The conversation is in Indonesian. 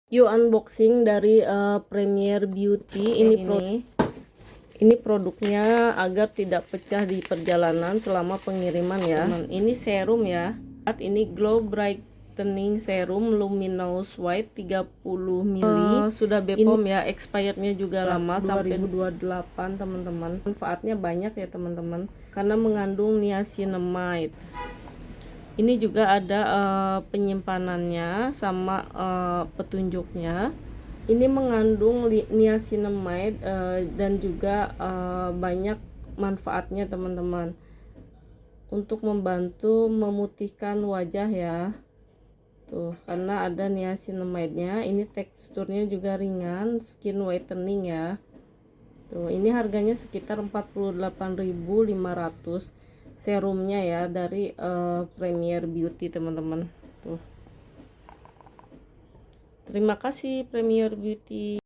Yuk unboxing dari Premier Beauty. Ini produknya agar tidak pecah di perjalanan selama pengiriman ya. Ini serum ya. Ini Glow Brightening Serum Luminous White 30 ml. Sudah BPOM ya, expirednya juga lama sampai 2028 teman-teman. Manfaatnya banyak ya teman-teman, karena mengandung niacinamide. Ini juga ada penyimpanannya sama petunjuknya. Ini mengandung niacinamide dan juga banyak manfaatnya teman-teman, untuk membantu memutihkan wajah ya. Tuh, karena ada niacinamide-nya. Ini teksturnya juga ringan, skin whitening ya. Tuh, ini harganya sekitar 48.500 serumnya ya, dari Premier Beauty teman-teman. Tuh. Terima kasih Premier Beauty.